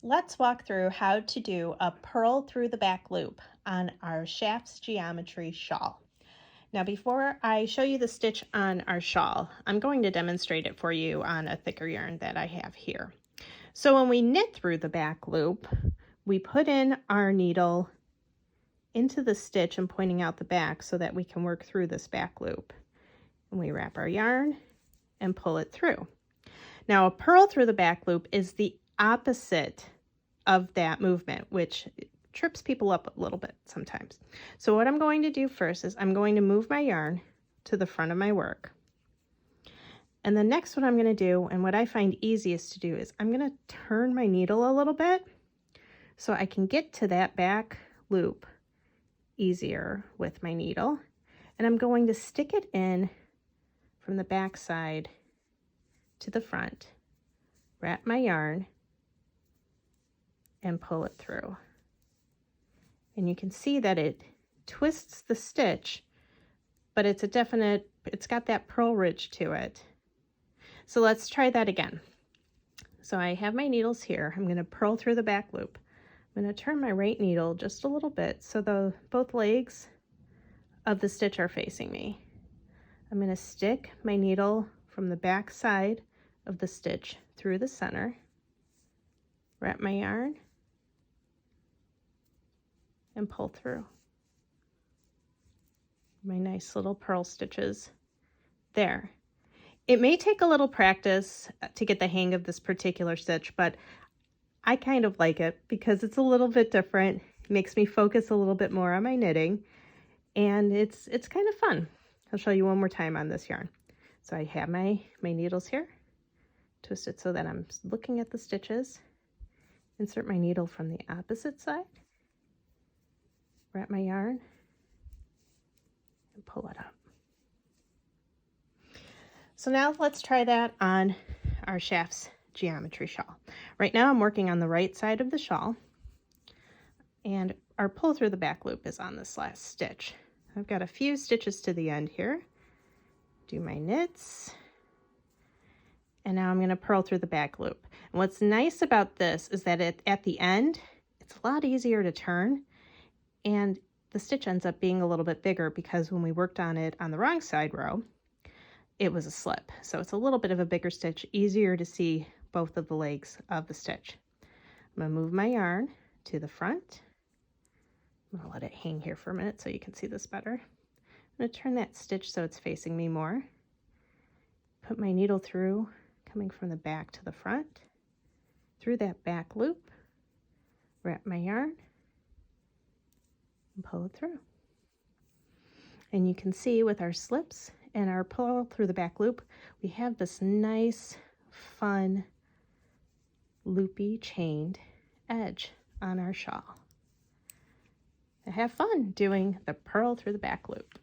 Let's walk through how to do a purl through the back loop on our Shafts Geometry Shawl. Now before I show you the stitch on our shawl, I'm going to demonstrate it for you on a thicker yarn that I have here. So when we knit through the back loop, we put in our needle into the stitch and pointing out the back so that we can work through this back loop. And we wrap our yarn and pull it through. Now a purl through the back loop is the opposite of that movement, which trips people up a little bit sometimes. So what I'm going to do first is I'm going to move my yarn to the front of my work. And the next what I'm going to do, and what I find easiest to do, is I'm going to turn my needle a little bit so I can get to that back loop easier with my needle. And I'm going to stick it in from the back side to the front, wrap my yarn, and pull it through. And you can see that it twists the stitch, but it's got that purl ridge to it. So let's try that again. So I have my needles here. I'm going to purl through the back loop. I'm going to turn my right needle just a little bit so both legs of the stitch are facing me. I'm going to stick my needle from the back side of the stitch through the center, wrap my yarn, and pull through. My nice little purl stitches there. It may take a little practice to get the hang of this particular stitch, but I kind of like it because it's a little bit different. It makes me focus a little bit more on my knitting, and it's kind of fun. I'll show you one more time on this yarn. So I have my needles here, twist it so that I'm looking at the stitches, insert my needle from the opposite side, wrap my yarn, and pull it up. So now let's try that on our Shafts Geometry Shawl. Right now I'm working on the right side of the shawl, and our pull through the back loop is on this last stitch. I've got a few stitches to the end here. Do my knits, and now I'm going to purl through the back loop. And what's nice about this is that at the end, it's a lot easier to turn, and the stitch ends up being a little bit bigger because when we worked on it on the wrong side row, it was a slip. So it's a little bit of a bigger stitch, easier to see both of the legs of the stitch. I'm going to move my yarn to the front. I'm going to let it hang here for a minute so you can see this better. I'm going to turn that stitch so it's facing me more. Put my needle through, coming from the back to the front, through that back loop, wrap my yarn, and pull it through. And you can see with our slips and our pull through the back loop, we have this nice, fun, loopy chained edge on our shawl. Have fun doing the purl through the back loop.